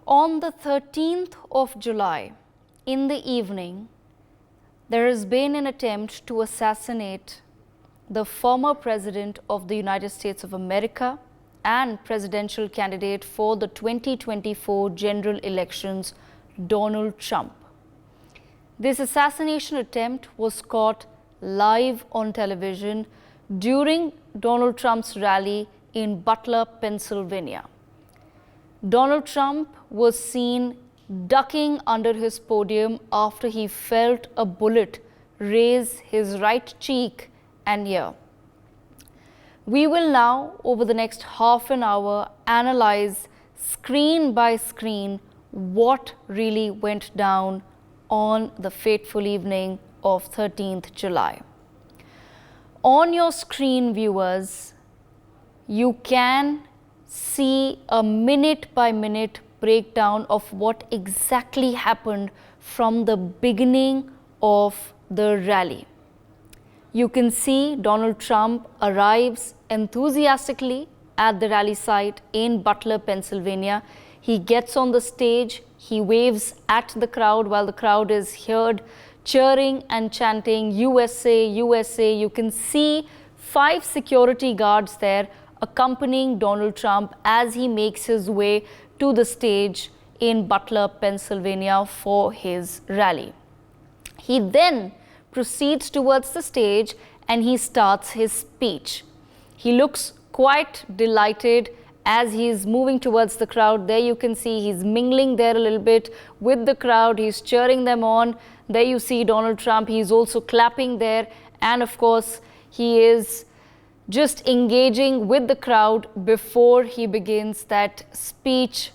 On the 13th of July, in the evening, there has been an attempt to assassinate the former President of the United States of America and presidential candidate for the 2024 general elections, Donald Trump. This assassination attempt was caught live on television during Donald Trump's rally in Butler, Pennsylvania. Donald Trump was seen ducking under his podium after he felt a bullet raze his right cheek and ear. We will now, over the next half an hour, analyze screen by screen what really went down on the fateful evening of 13th July. On your screen, viewers, you can see a minute-by-minute breakdown of what exactly happened from the beginning of the rally. You can see Donald Trump arrives enthusiastically at the rally site in Butler, Pennsylvania. He gets on the stage, he waves at the crowd while the crowd is heard cheering and chanting USA, USA. You can see 5 security guards there accompanying Donald Trump as he makes his way to the stage in Butler, Pennsylvania for his rally. He then proceeds towards the stage and he starts his speech. He looks quite delighted as he is moving towards the crowd. There you can see he's mingling there a little bit with the crowd. He's cheering them on. There you see Donald Trump. He's also clapping there. And of course, he is just engaging with the crowd before he begins that speech.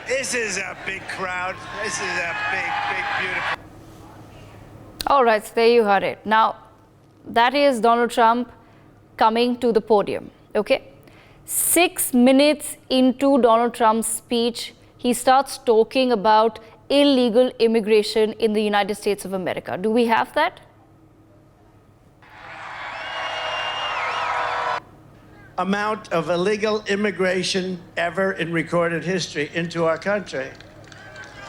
This is a big crowd. This is a big, beautiful. All right, so there you heard it. Now, that is Donald Trump coming to the podium, okay? 6 minutes into Donald Trump's speech, he starts talking about illegal immigration in the United States of America. Do we have that? Amount of illegal immigration ever in recorded history into our country.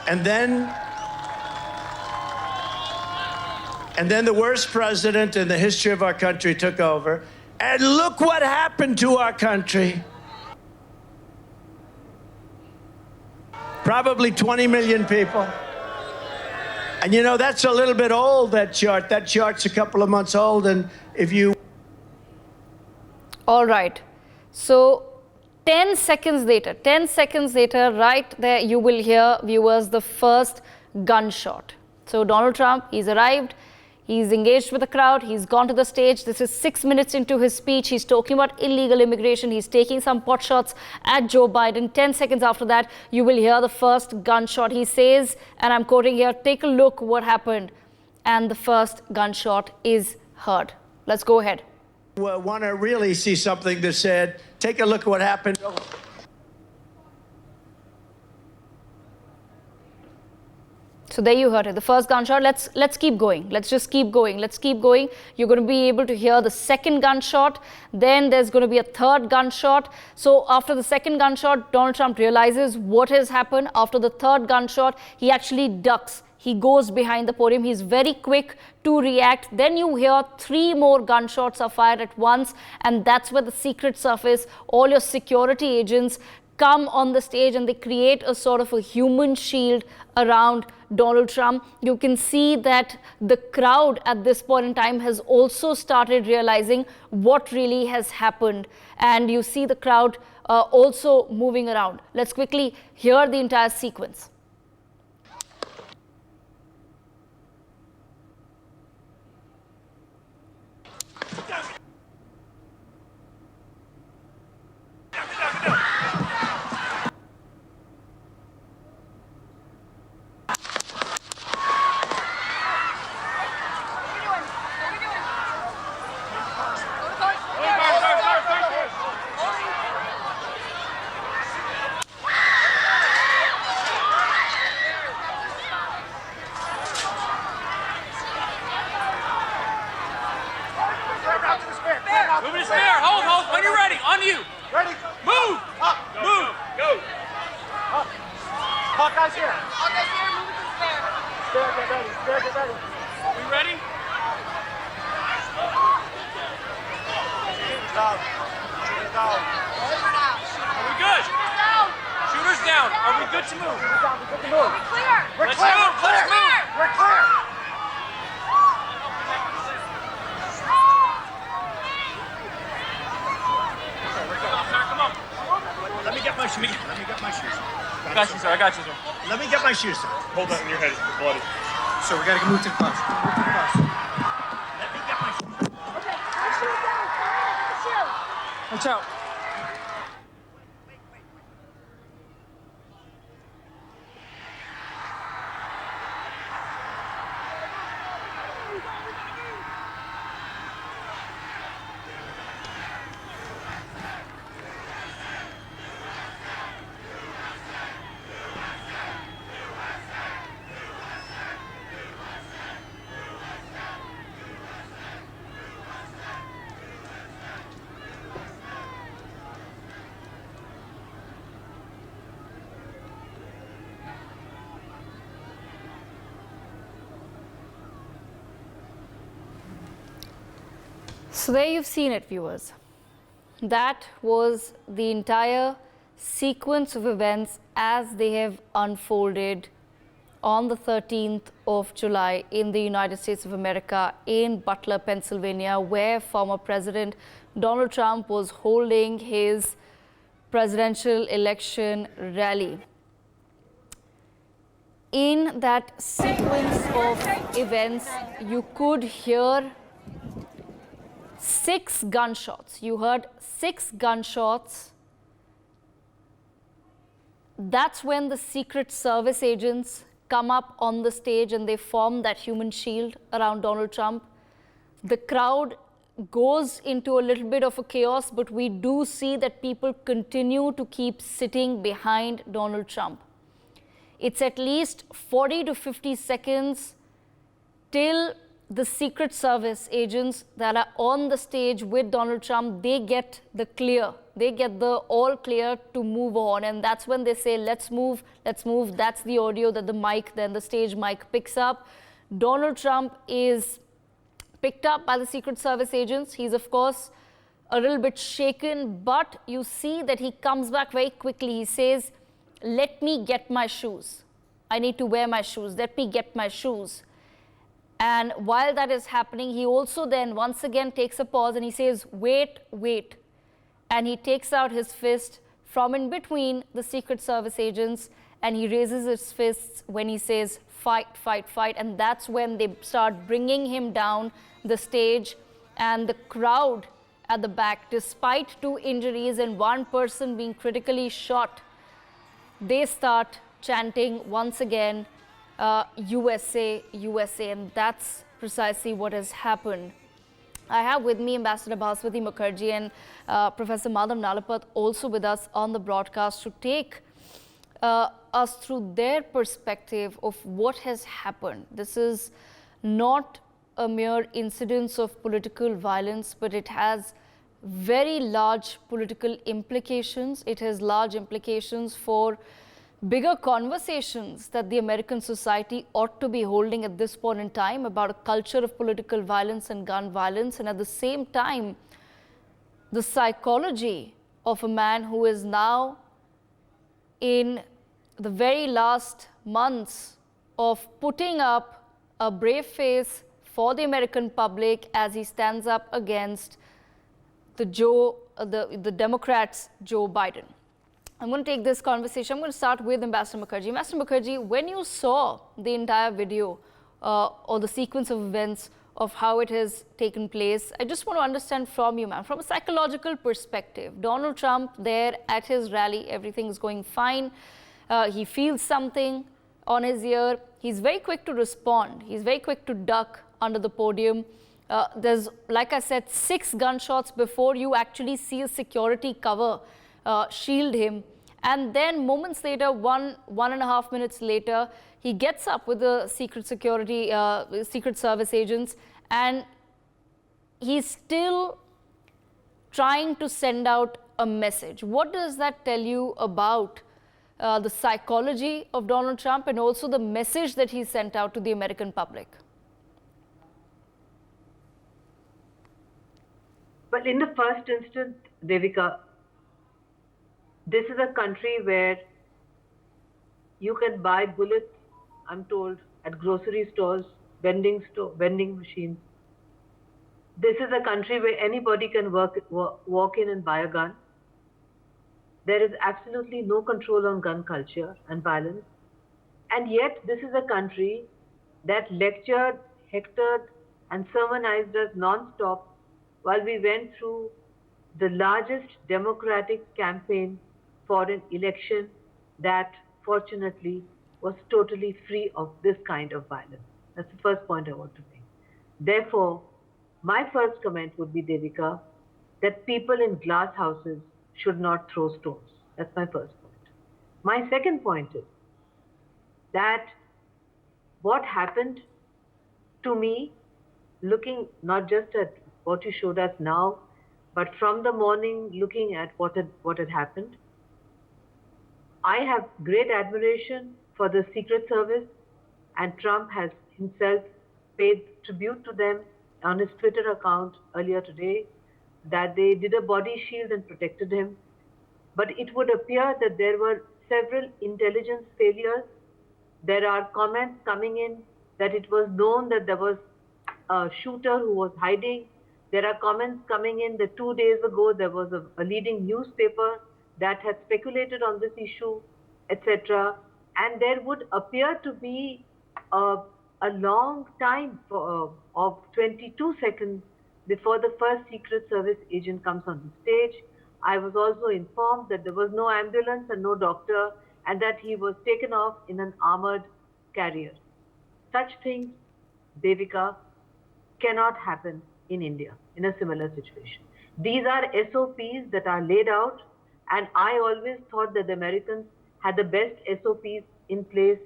And then the worst president in the history of our country took over. And look what happened to our country. Probably 20 million people. And you know, that's a little bit old, that chart. That chart's a couple of months old. And if you... All right. So 10 seconds later, right there, you will hear, viewers, the first gunshot. So Donald Trump, he's arrived. He's engaged with the crowd. He's gone to the stage. This is 6 minutes into his speech. He's talking about illegal immigration. He's taking some pot shots at Joe Biden. 10 seconds after that, you will hear the first gunshot. He says, and I'm quoting here, "Take a look what happened." And the first gunshot is heard. Let's go ahead. Want to really see something that said, take a look at what happened. So there you heard it, the first gunshot. Let's keep going. Let's just keep going. Let's keep going. You're going to be able to hear the second gunshot. Then there's going to be a third gunshot. So after the second gunshot, Donald Trump realizes what has happened. After the third gunshot, he actually ducks. He goes behind the podium. He's very quick to react. Then you hear 3 more gunshots are fired at once. And that's where the Secret Service, all your security agents, come on the stage and they create a sort of a human shield around Donald Trump. You can see that the crowd at this point in time has also started realizing what really has happened. And you see the crowd also moving around. Let's quickly hear the entire sequence. on you. Ready? Move. Up. Move. Go. Up. Hawkeye's here. Hawkeye's here, move it to the stair. Stair, get ready. Stair, get ready. We ready? Shooters down. Shooters down. Shooter down. Are we good? Shooter down. Shooters down. Are we good to move? Shooters down. We're good to move. We're clear. We're Let's clear. move. We're clear. Let's move. We're clear. Come on. Let me get my shoes. Let me get my shoes. I got you, sir. I got you, sir. Let me get my shoes. Hold that in your head. It's bloody. So we gotta move to the bus. Move to the bus. Let me get my shoes. Okay, my shoes down. My shoes. Watch out. So there you've seen it, viewers. That was the entire sequence of events as they have unfolded on the 13th of July in the United States of America, in Butler, Pennsylvania, where former President Donald Trump was holding his presidential election rally. In that sequence of events, you could hear 6 gunshots. You heard 6 gunshots. That's when the Secret Service agents come up on the stage and they form that human shield around Donald Trump. The crowd goes into a little bit of a chaos, but we do see that people continue to keep sitting behind Donald Trump. It's at least 40 to 50 seconds till the Secret Service agents that are on the stage with Donald Trump, they get the clear. They get the all clear to move on. And that's when they say, let's move, let's move. That's the audio that the mic, then the stage mic picks up. Donald Trump is picked up by the Secret Service agents. He's, of course, a little bit shaken, but you see that he comes back very quickly. He says, let me get my shoes. I need to wear my shoes. Let me get my shoes. And while that is happening, he also then once again takes a pause and he says, wait, wait. And he takes out his fist from in between the Secret Service agents and he raises his fists when he says, fight, fight, fight. And that's when they start bringing him down the stage. And the crowd at the back, despite 2 injuries and 1 person being critically shot, they start chanting once again, USA, USA, and that's precisely what has happened. I have with me Ambassador Bhaswati Mukherjee and Professor Madhav Nalapat also with us on the broadcast to take us through their perspective of what has happened. This is not a mere incidence of political violence, but it has very large political implications. It has large implications for bigger conversations that the American society ought to be holding at this point in time about a culture of political violence and gun violence, and at the same time, the psychology of a man who is now in the very last months of putting up a brave face for the American public as he stands up against the Democrats' Joe Biden. I'm going to take this conversation. I'm going to start with Ambassador Mukherjee. Ambassador Mukherjee, when you saw the entire video or the sequence of events of how it has taken place, I just want to understand from you, ma'am, from a psychological perspective, Donald Trump there at his rally, everything is going fine. He feels something on his ear. He's very quick to respond. He's very quick to duck under the podium. There's, like I said, 6 gunshots before you actually see a security cover shield him. And then moments later, 1.5 minutes later, he gets up with the Secret Service agents, and he's still trying to send out a message. What does that tell you about the psychology of Donald Trump and also the message that he sent out to the American public? Well, in the first instance, Devika, this is a country where you can buy bullets, I'm told, at grocery stores, vending machines. This is a country where anybody can walk in and buy a gun. There is absolutely no control on gun culture and violence. And yet, this is a country that lectured, hectored, and sermonized us non-stop while we went through the largest democratic campaign for an election that, fortunately, was totally free of this kind of violence. That's the first point I want to make. Therefore, my first comment would be, Devika, that people in glass houses should not throw stones. That's my first point. My second point is that what happened to me, looking not just at what you showed us now, but from the morning looking at what had happened, I have great admiration for the Secret Service, and Trump has himself paid tribute to them on his Twitter account earlier today, that they did a body shield and protected him. But it would appear that there were several intelligence failures. There are comments coming in that it was known that there was a shooter who was hiding. There are comments coming in that 2 days ago there was a leading newspaper that had speculated on this issue, etc. And there would appear to be a long time of 22 seconds before the first Secret Service agent comes on the stage. I was also informed that there was no ambulance and no doctor, and that he was taken off in an armored carrier. Such things, Devika, cannot happen in India in a similar situation. These are SOPs that are laid out, and I always thought that the Americans had the best SOPs in place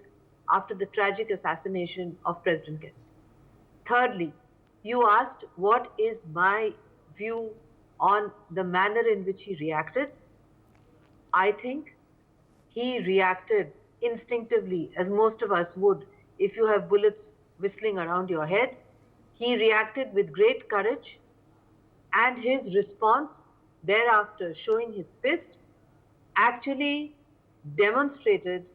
after the tragic assassination of President Kennedy. Thirdly, you asked what is my view on the manner in which he reacted. I think he reacted instinctively, as most of us would if you have bullets whistling around your head. He reacted with great courage, and his response thereafter, showing his fist, actually demonstrated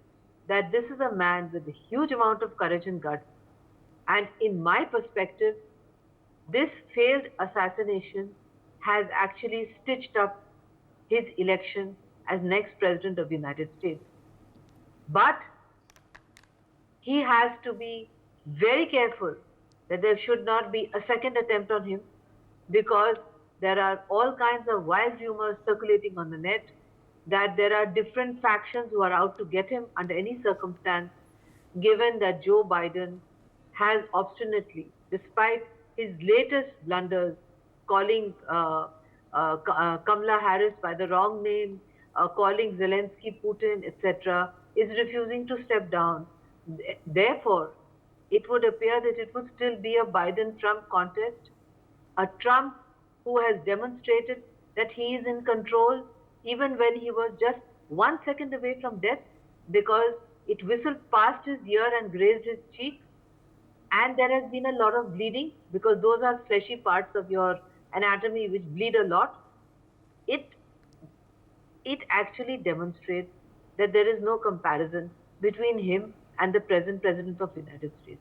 that this is a man with a huge amount of courage and guts. And in my perspective, this failed assassination has actually stitched up his election as next president of the United States. But he has to be very careful that there should not be a second attempt on him, because there are all kinds of wild rumors circulating on the net that there are different factions who are out to get him under any circumstance, given that Joe Biden has obstinately, despite his latest blunders, calling Kamala Harris by the wrong name, calling Zelensky Putin, etc., is refusing to step down. Therefore, it would appear that it would still be a Biden-Trump contest, a Trump who has demonstrated that he is in control even when he was just 1 second away from death, because it whistled past his ear and grazed his cheek. And there has been a lot of bleeding, because those are fleshy parts of your anatomy which bleed a lot. It actually demonstrates that there is no comparison between him and the present president of the United States.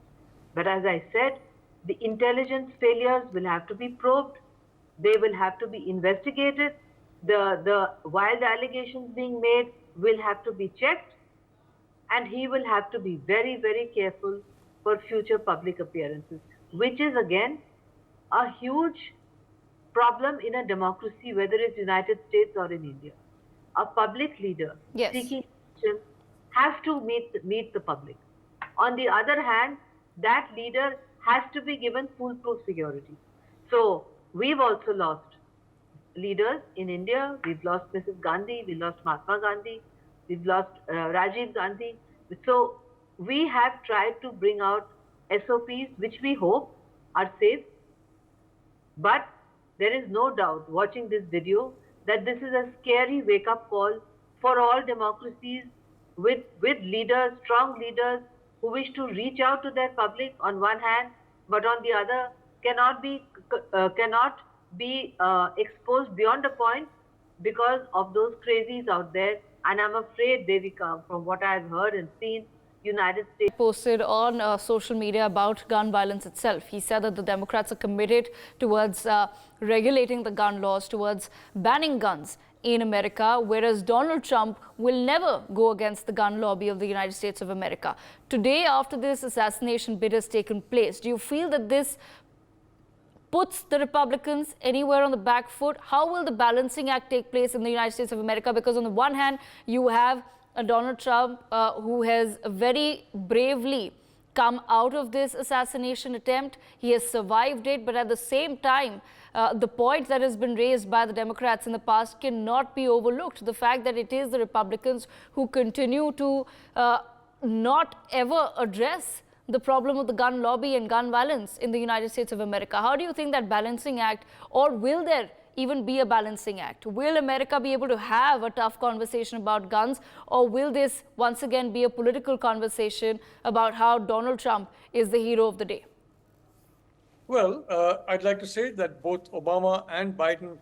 But as I said, the intelligence failures will have to be probed. They will have to be investigated. The wild allegations being made will have to be checked. And he will have to be very, very careful for future public appearances, which is again a huge problem in a democracy, whether it's United States or in India. A public leader seeking election has to meet the public. On the other hand, that leader has to be given foolproof security. So we've also lost leaders in India. We've lost Mrs. Gandhi, we lost Mahatma Gandhi, we've lost Rajiv Gandhi. So we have tried to bring out SOPs which we hope are safe. But there is no doubt, watching this video, that this is a scary wake-up call for all democracies with leaders, strong leaders who wish to reach out to their public on one hand, but on the other cannot be exposed beyond a point because of those crazies out there. And I'm afraid, Devika, from what I've heard and seen, United States Posted on social media about gun violence itself. He said that the Democrats are committed towards regulating the gun laws, towards banning guns in America, whereas Donald Trump will never go against the gun lobby of the United States of America. Today, after this assassination bid has taken place, do you feel that this puts the Republicans anywhere on the back foot? How will the balancing act take place in the United States of America? Because on the one hand, you have Donald Trump, who has very bravely come out of this assassination attempt. He has survived it, but at the same time, the point that has been raised by the Democrats in the past cannot be overlooked. The fact that it is the Republicans who continue to not ever address the problem of the gun lobby and gun violence in the United States of America. How do you think that balancing act, or will there even be a balancing act? Will America be able to have a tough conversation about guns, or will this once again be a political conversation about how Donald Trump is the hero of the day? Well, I'd like to say that both Obama and Biden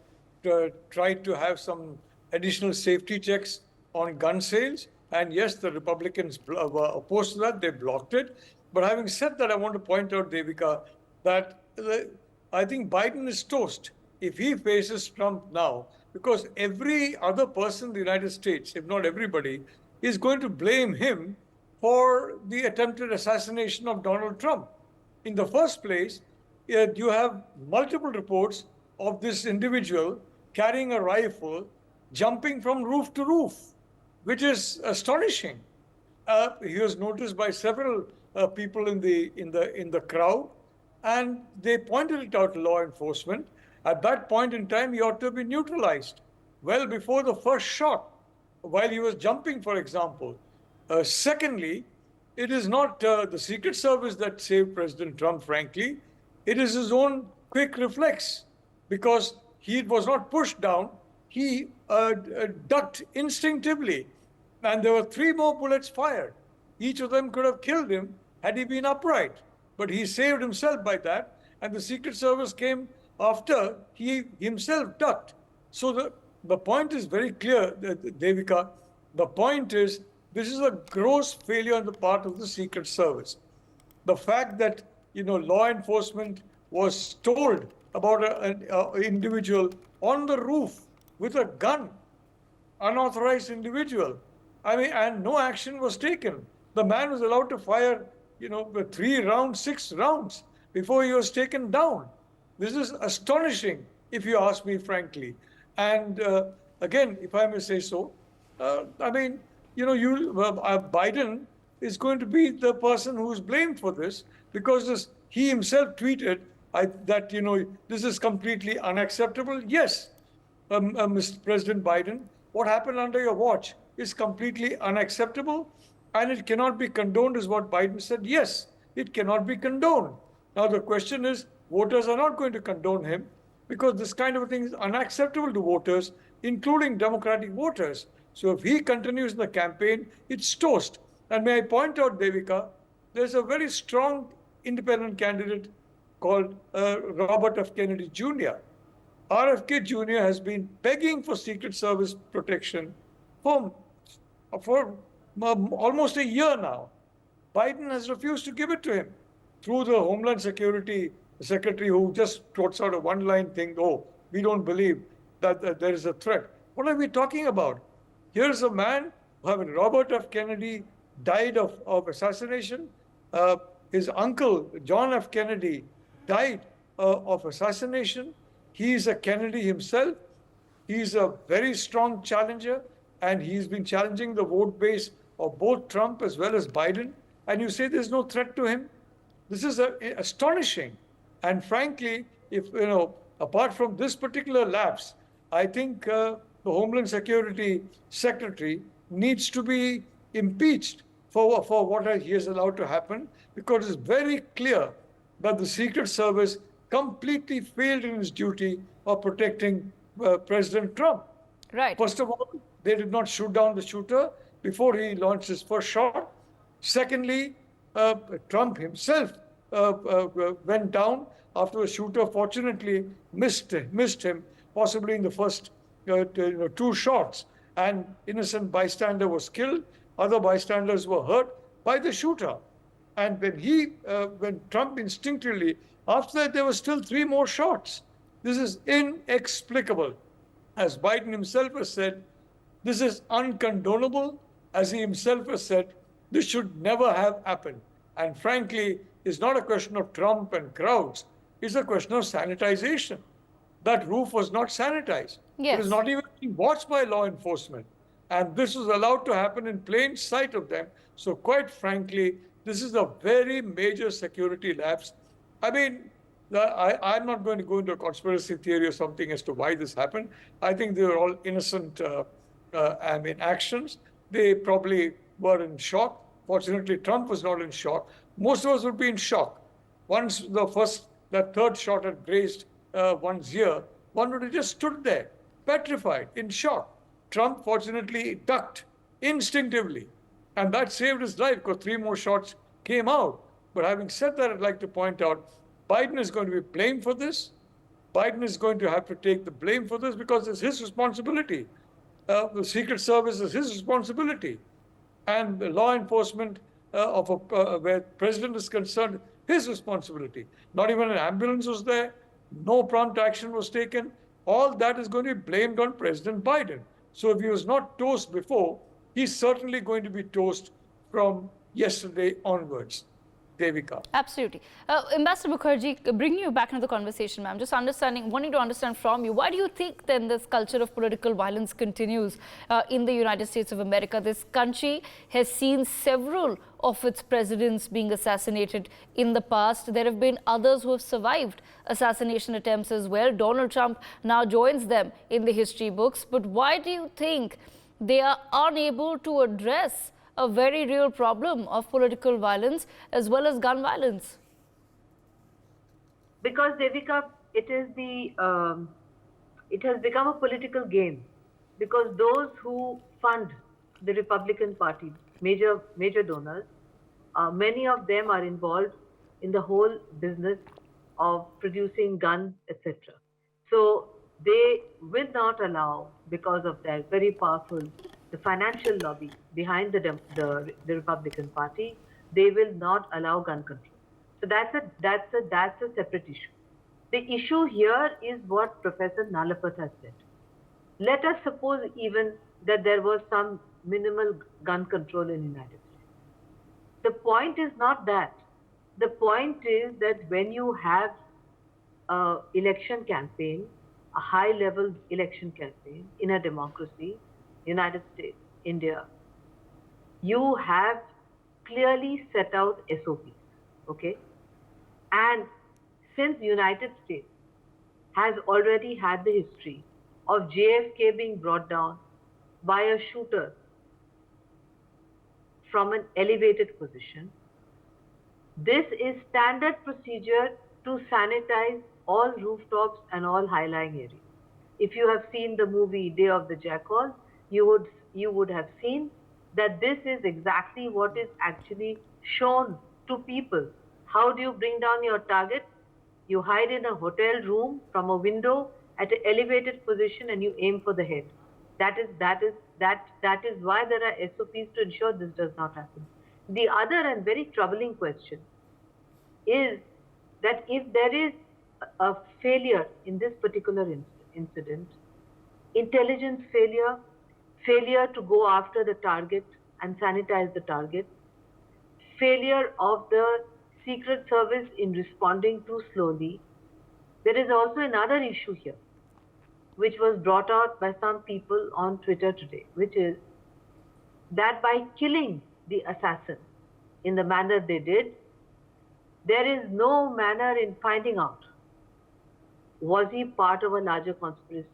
tried to have some additional safety checks on gun sales. And yes, the Republicans were opposed to that. They blocked it. But having said that, I want to point out, Devika, that I think Biden is toast if he faces Trump now, because every other person in the United States, if not everybody, is going to blame him for the attempted assassination of Donald Trump. In the first place, you have multiple reports of this individual carrying a rifle, jumping from roof to roof, which is astonishing. He was noticed by several people in the crowd, and they pointed it out to law enforcement. At that point in time, he ought to be neutralized well before the first shot, while he was jumping, for example. Secondly, it is not the Secret Service that saved President Trump, frankly. It is his own quick reflex, because he was not pushed down. He ducked instinctively, and there were 3 more bullets fired. Each of them could have killed him had he been upright, but he saved himself by that, and the Secret Service came after he himself ducked. So the point is very clear, Devika. The point is, this is a gross failure on the part of the Secret Service. The fact that law enforcement was told about an individual on the roof with a gun, unauthorized individual, and no action was taken. The man was allowed to fire, 3 rounds, 6 rounds before he was taken down. This is astonishing, if you ask me, frankly. And again, if I may say so, Biden is going to be the person who is blamed for this, because he himself tweeted that this is completely unacceptable. Yes, Mr. President Biden, what happened under your watch is completely unacceptable, and it cannot be condoned, is what Biden said. Yes, it cannot be condoned. Now the question is, voters are not going to condone him, because this kind of a thing is unacceptable to voters, including Democratic voters. So if he continues in the campaign, it's toast. And may I point out, Devika, there's a very strong independent candidate called Robert F. Kennedy Jr. RFK Jr. has been begging for Secret Service protection for almost a year now. Biden has refused to give it to him through the Homeland Security Secretary, who just quotes out a one-line thing, we don't believe that there is a threat. What are we talking about? Here's a man, Robert F. Kennedy died of assassination. His uncle, John F. Kennedy, died of assassination. He's a Kennedy himself. He's a very strong challenger, and he's been challenging the vote base of both Trump as well as Biden. And you say there's no threat to him? This is astonishing. And frankly, apart from this particular lapse, I think the Homeland Security Secretary needs to be impeached for what he has allowed to happen, because it's very clear that the Secret Service completely failed in its duty of protecting President Trump. Right. First of all, they did not shoot down the shooter before he launched his first shot. Secondly, Trump himself went down after the shooter fortunately missed him, possibly in the first two shots. And innocent bystander was killed. Other bystanders were hurt by the shooter. And when Trump instinctively, after that, there were still three more shots. This is inexplicable. As Biden himself has said, this is uncondonable. As he himself has said, this should never have happened. And frankly, it's not a question of Trump and crowds. It's a question of sanitization. That roof was not sanitized. Yes. It was not even being watched by law enforcement. And this was allowed to happen in plain sight of them. So quite frankly, this is a very major security lapse. I mean, I'm not going to go into a conspiracy theory or something as to why this happened. I think they were all innocent actions. They probably were in shock. Fortunately, Trump was not in shock. Most of us would be in shock. Once that third shot had grazed one's ear, one would have just stood there, petrified, in shock. Trump fortunately ducked instinctively, and that saved his life because three more shots came out. But having said that, I'd like to point out, Biden is going to be blamed for this. Biden is going to have to take the blame for this because it's his responsibility. The Secret Service is his responsibility. And the law enforcement where the president is concerned, his responsibility. Not even an ambulance was there. No prompt action was taken. All that is going to be blamed on President Biden. So if he was not toast before, he's certainly going to be toast from yesterday onwards. Devika. Absolutely. Ambassador Mukherjee, bringing you back into the conversation, ma'am, just wanting to understand from you, why do you think then this culture of political violence continues in the United States of America? This country has seen several of its presidents being assassinated in the past. There have been others who have survived assassination attempts as well. Donald Trump now joins them in the history books. But why do you think they are unable to address a very real problem of political violence as well as gun violence? Because, Devika, it has become a political game. Because those who fund the Republican Party, major donors, many of them are involved in the whole business of producing guns, etc. So they will not allow, because of their very powerful, the financial lobby behind the Republican Party, they will not allow gun control. So that's a separate issue. The issue here is what Professor Nalapat has said. Let us suppose even that there was some minimal gun control in the United States. The point is not that. The point is that when you have an election campaign, a high-level election campaign in a democracy, United States, India, you have clearly set out SOPs, okay? And since United States has already had the history of JFK being brought down by a shooter from an elevated position, this is standard procedure to sanitize all rooftops and all high-lying areas. If you have seen the movie Day of the Jackals, you would have seen that this is exactly what is actually shown to people. How do you bring down your target? You hide in a hotel room from a window at an elevated position and you aim for the head. That is why there are SOPs to ensure this does not happen. The other and very troubling question is that if there is a failure in this particular incident, intelligence failure to go after the target and sanitize the target, failure of the Secret Service in responding too slowly. There is also another issue here, which was brought out by some people on Twitter today, which is that by killing the assassin in the manner they did, there is no manner in finding out, was he part of a larger conspiracy?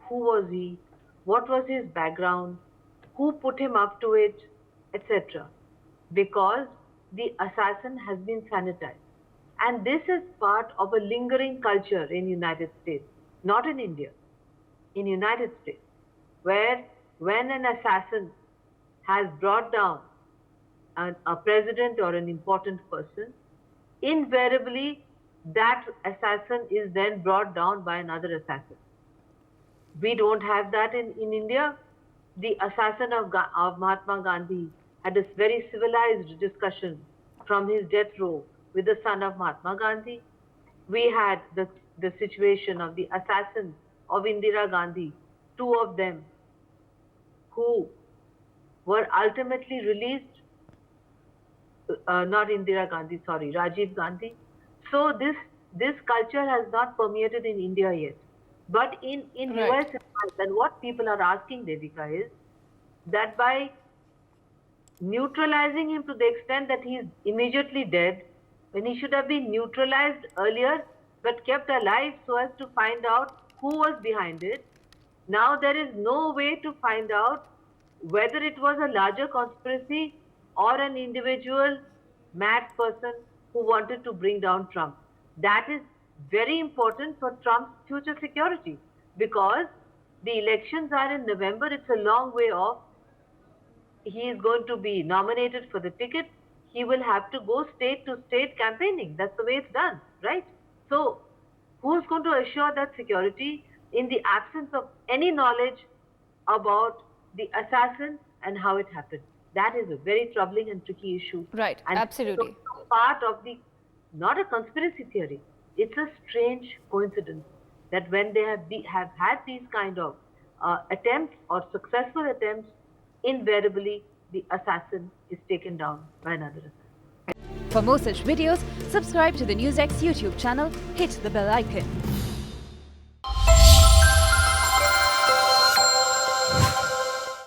Who was he? What was his background? Who put him up to it? Etc. Because the assassin has been sanitized. And this is part of a lingering culture in United States, not in India, in United States, where when an assassin has brought down a president or an important person, invariably that assassin is then brought down by another assassin. We don't have that in India. The assassin of Mahatma Gandhi had a very civilized discussion from his death row with the son of Mahatma Gandhi. We had the situation of the assassins of Indira Gandhi, two of them who were ultimately released, not Indira Gandhi, sorry, Rajiv Gandhi. So this culture has not permeated in India yet. But in Right. US, and what people are asking, Devika, is that by neutralizing him to the extent that he is immediately dead, when he should have been neutralized earlier but kept alive so as to find out who was behind it, now there is no way to find out whether it was a larger conspiracy or an individual mad person who wanted to bring down Trump. That is very important for Trump's future security, because the elections are in November. It's a long way off. He is going to be nominated for the ticket. He will have to go state to state campaigning. That's the way it's done, right? So who's going to assure that security in the absence of any knowledge about the assassin and how it happened? That is a very troubling and tricky issue. Right, And absolutely. so part of the, not a conspiracy theory, it's a strange coincidence that when they have had these kind of attempts or successful attempts, invariably the assassin is taken down by another assassin. For more such videos, subscribe to the NewsX YouTube channel, hit the bell icon.